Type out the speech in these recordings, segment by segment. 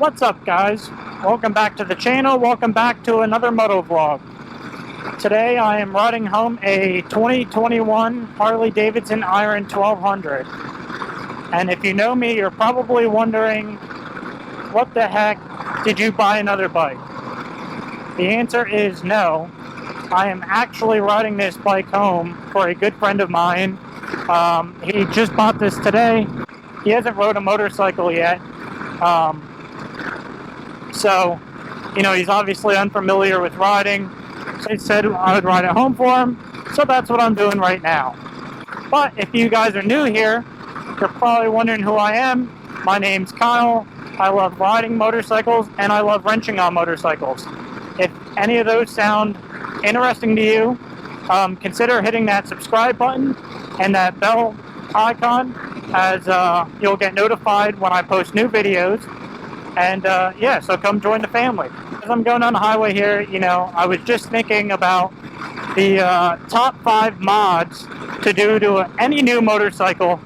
What's up, guys? Welcome back to the channel. Welcome back to another moto vlog. Today I am riding home a 2021 Harley Davidson Iron 1200. And if you know me, you're probably wondering, what the heck did you buy another bike? The answer is no. I am actually riding this bike home for a good friend of mine. He just bought this today. He hasn't rode a motorcycle yet. So, he's obviously unfamiliar with riding. So he said I would ride it home for him. So that's what I'm doing right now. But if you guys are new here, you're probably wondering who I am. My name's Kyle. I love riding motorcycles and I love wrenching on motorcycles. If any of those sound interesting to you, consider hitting that subscribe button and that bell icon, as you'll get notified when I post new videos. And so come join the family. As I'm going on the highway here, I was just thinking about the top 5 mods to do to any new motorcycle.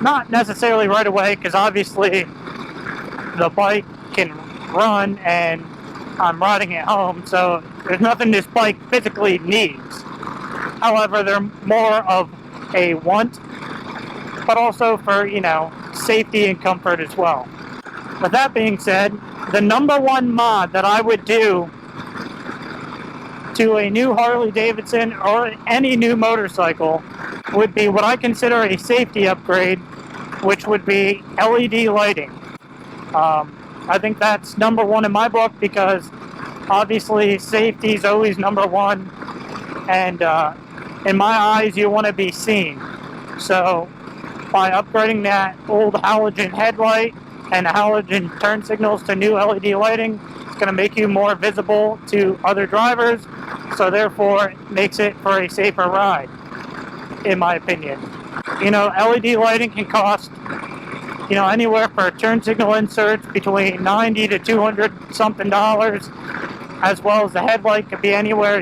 Not necessarily right away, because obviously the bike can run and I'm riding it home, so there's nothing this bike physically needs. However, they're more of a want, but also for, safety and comfort as well. With that being said, the number one mod that I would do to a new Harley Davidson or any new motorcycle would be what I consider a safety upgrade, which would be LED lighting. I think that's number one in my book because obviously safety is always number one, and in my eyes you want to be seen. So by upgrading that old halogen headlight and halogen turn signals to new LED lighting, it's going to make you more visible to other drivers, so therefore it makes it for a safer ride, in my opinion. LED lighting can cost anywhere for turn signal inserts between $90 to $200 something, as well as the headlight could be anywhere.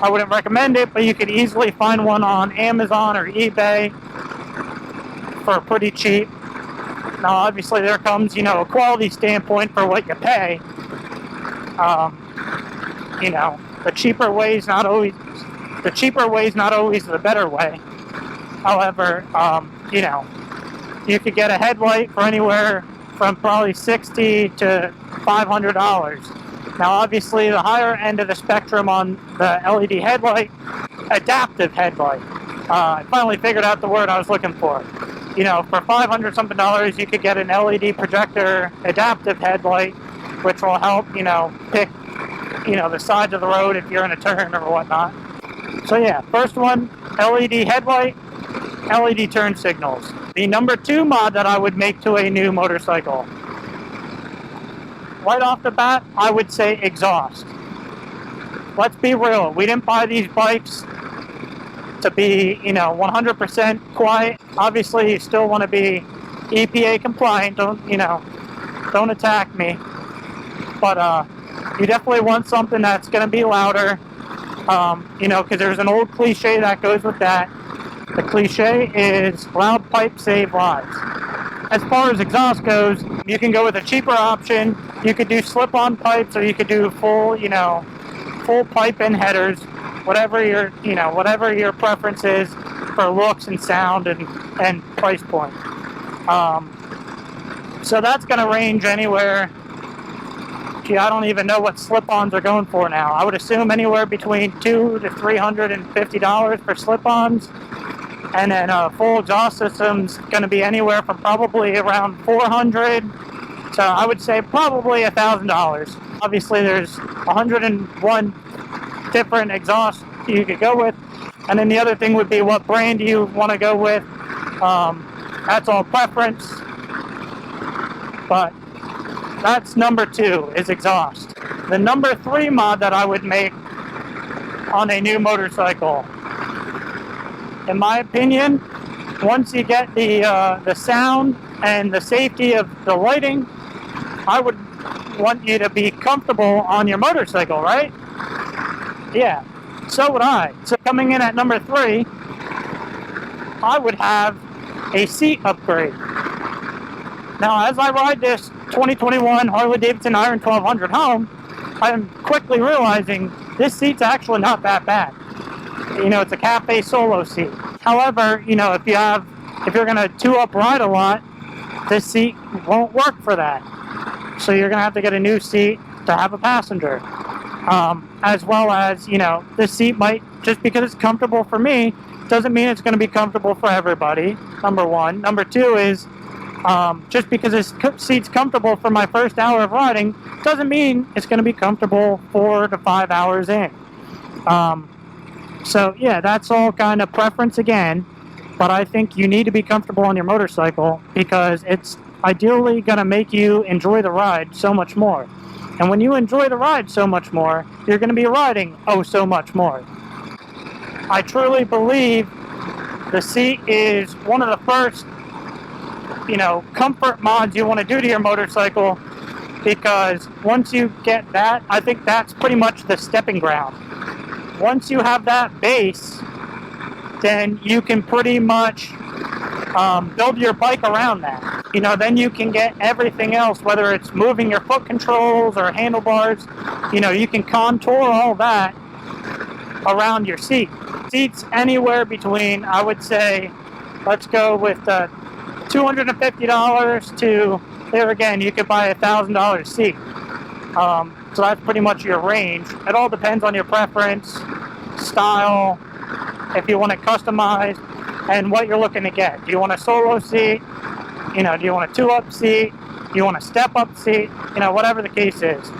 I wouldn't recommend it, but you could easily find one on Amazon or eBay for pretty cheap. Now, obviously, there comes, a quality standpoint for what you pay. The cheaper way is not always the better way. However, you could get a headlight for anywhere from probably $60 to $500. Now, obviously, the higher end of the spectrum on the LED headlight, adaptive headlight. I finally figured out the word I was looking for. For $500 something, you could get an LED projector adaptive headlight, which will help, pick, the sides of the road if you're in a turn or whatnot. So yeah, first one, LED headlight, LED turn signals. The number 2 mod that I would make to a new motorcycle, right off the bat, I would say exhaust. Let's be real, we didn't buy these bikes to be, 100% quiet. Obviously, you still want to be EPA compliant. Don't attack me. But you definitely want something that's going to be louder. Because there's an old cliche that goes with that. The cliche is loud pipes save lives. As far as exhaust goes, you can go with a cheaper option. You could do slip-on pipes, or you could do full pipe-in headers. Whatever your preference is for looks and sound and price point. So that's going to range anywhere. I don't even know what slip-ons are going for now. I would assume anywhere between $200 to $350 for slip-ons. And then full exhaust system's going to be anywhere from probably around $400 to, I would say, probably $1,000. Obviously, there's 101 different exhausts you could go with, and then the other thing would be what brand you want to go with. That's all preference, but that's number 2 is exhaust. The number 3 mod that I would make on a new motorcycle, in my opinion, once you get the sound and the safety of the lighting, I would want you to be comfortable on your motorcycle, right? Yeah, so would I. So coming in at number 3, I would have a seat upgrade. Now, as I ride this 2021 Harley Davidson Iron 1200 home, I'm quickly realizing this seat's actually not that bad. You know, it's a cafe solo seat. However, you know, if you're going to two-up ride a lot, this seat won't work for that. So you're going to have to get a new seat to have a passenger. As well as, you know, this seat might, just because it's comfortable for me, doesn't mean it's going to be comfortable for everybody, number one. Number two is, just because this seat's comfortable for my first hour of riding, doesn't mean it's going to be comfortable 4 to 5 hours in. So yeah, that's all kind of preference again, but I think you need to be comfortable on your motorcycle because it's ideally going to make you enjoy the ride so much more. And when you enjoy the ride so much more, you're going to be riding oh so much more. I truly believe the seat is one of the first, you know, comfort mods you want to do to your motorcycle, because once you get that, I think that's pretty much the stepping ground. Once you have that base, then you can pretty much build your bike around that. You know, then you can get everything else, whether it's moving your foot controls or handlebars, you know, you can contour all that around your seat. Seats anywhere between, I would say, let's go with $250 to, there again, you could buy a $1,000 seat. So that's pretty much your range. It all depends on your preference, style, if you want it customized, and what you're looking to get. Do you want a solo seat? You know, do you want a two-up seat? Do you want a step-up seat? You know, whatever the case is.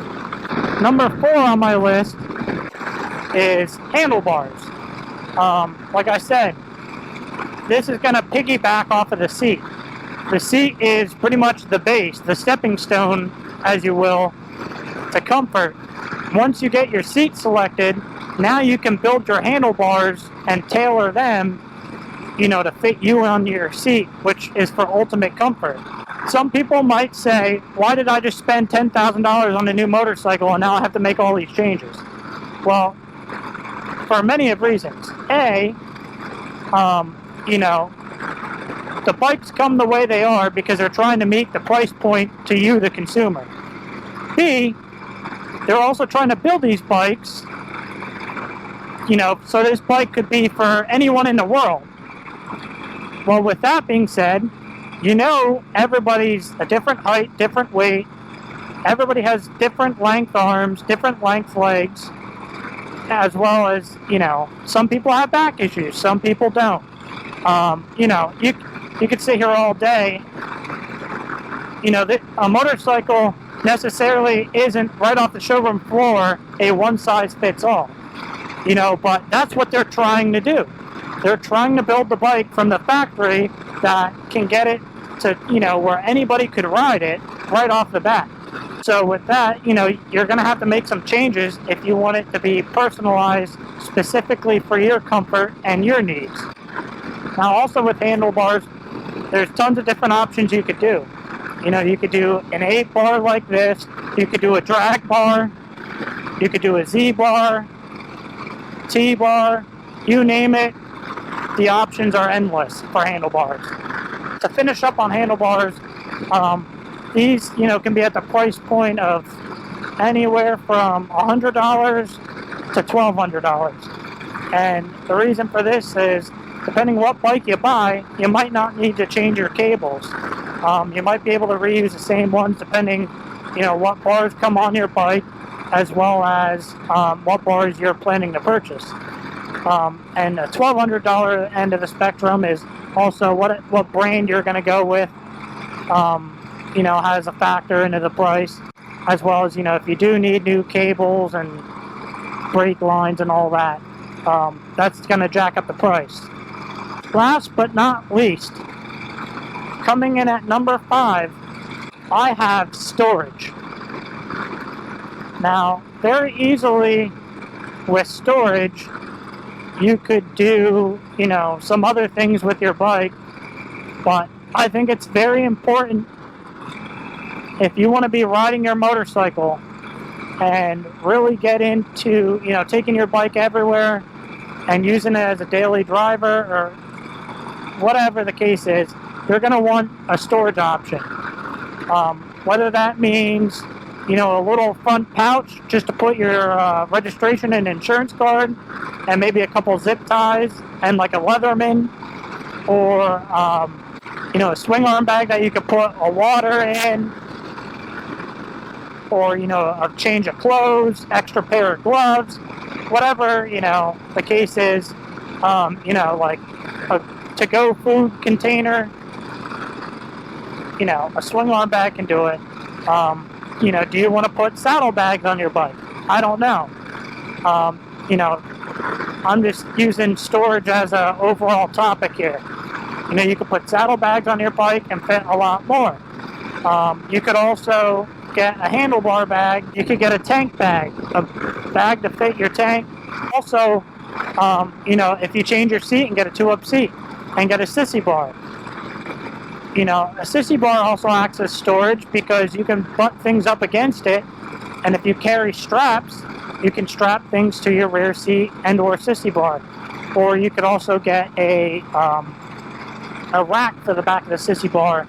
Number 4 on my list is handlebars. Like I said, this is going to piggyback off of the seat. The seat is pretty much the base, the stepping stone, as you will, to comfort. Once you get your seat selected, now you can build your handlebars and tailor them, you know, to fit you on your seat, which is for ultimate comfort. Some people might say, why did I just spend $10,000 on a new motorcycle and now I have to make all these changes? Well, for many of reasons. A, you know, the bikes come the way they are because they're trying to meet the price point to you, the consumer. B, they're also trying to build these bikes, you know, so this bike could be for anyone in the world. Well, with that being said, you know, everybody's a different height, different weight. Everybody has different length arms, different length legs, as well as, you know, some people have back issues, some people don't. You know, you could sit here all day. You know, a motorcycle necessarily isn't right off the showroom floor a one-size-fits-all. You know, but that's what they're trying to do. They're trying to build the bike from the factory that can get it to, you know, where anybody could ride it right off the bat. So with that, you know, you're going to have to make some changes if you want it to be personalized specifically for your comfort and your needs. Now, also with handlebars, there's tons of different options you could do. You know, you could do an 8-bar like this. You could do a drag bar. You could do a Z-bar, T-bar, you name it. The options are endless for handlebars. To finish up on handlebars, these, you know, can be at the price point of anywhere from $100 to $1,200. And the reason for this is, depending what bike you buy, you might not need to change your cables. You might be able to reuse the same ones depending, you know, what bars come on your bike, as well as what bars you're planning to purchase. And the $1,200 end of the spectrum is also what brand you're going to go with, you know, has a factor into the price, as well as, you know, if you do need new cables and brake lines and all that, that's going to jack up the price. Last but not least, coming in at number 5, I have storage. Now, very easily with storage, you could do, you know, some other things with your bike, but I think it's very important if you want to be riding your motorcycle and really get into, you know, taking your bike everywhere and using it as a daily driver or whatever the case is, you're going to want a storage option. Whether that means, you know, a little front pouch just to put your registration and insurance card, and maybe a couple zip ties, and like a Leatherman, or you know, a swing arm bag that you could put a water in, or, you know, a change of clothes, extra pair of gloves, whatever, you know, the case is. You know, like a to-go food container, you know, a swing arm bag can do it. You know, do you want to put saddlebags on your bike? I don't know. You know, I'm just using storage as an overall topic here. You know, you could put saddlebags on your bike and fit a lot more. You could also get a handlebar bag. You could get a tank bag, a bag to fit your tank. Also, you know, if you change your seat and get a 2-up seat and get a sissy bar. You know, a sissy bar also acts as storage because you can butt things up against it, and if you carry straps, you can strap things to your rear seat and or sissy bar. Or you could also get a rack for the back of the sissy bar.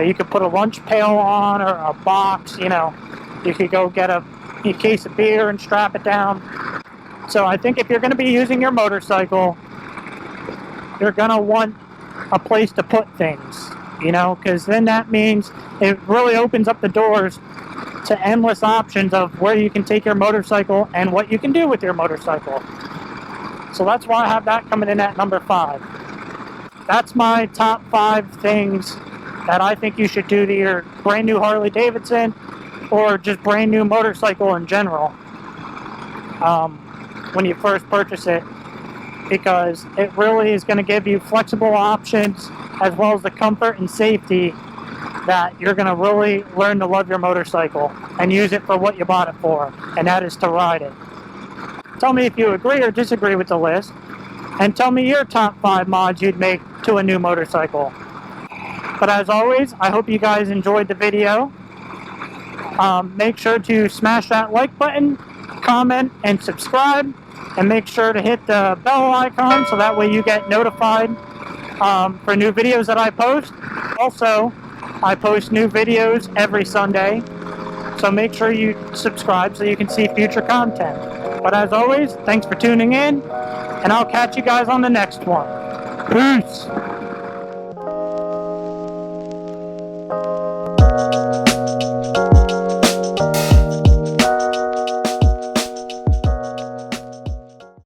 You could put a lunch pail on, or a box, you know. You could go get a case of beer and strap it down. So I think if you're going to be using your motorcycle, you're going to want a place to put things, you know, because then that means it really opens up the doors to endless options of where you can take your motorcycle and what you can do with your motorcycle. So that's why I have that coming in at number 5. That's my top 5 things that I think you should do to your brand new Harley Davidson, or just brand new motorcycle in general, when you first purchase it, because it really is going to give you flexible options as well as the comfort and safety that you're going to really learn to love your motorcycle and use it for what you bought it for, and that is to ride it. Tell me if you agree or disagree with the list, and tell me your top 5 mods you'd make to a new motorcycle. But as always, I hope you guys enjoyed the video. Make sure to smash that like button, comment, and subscribe, and make sure to hit the bell icon so that way you get notified for new videos that I post. Also, I post new videos every Sunday, so make sure you subscribe so you can see future content. But as always, thanks for tuning in, and I'll catch you guys on the next one. Peace!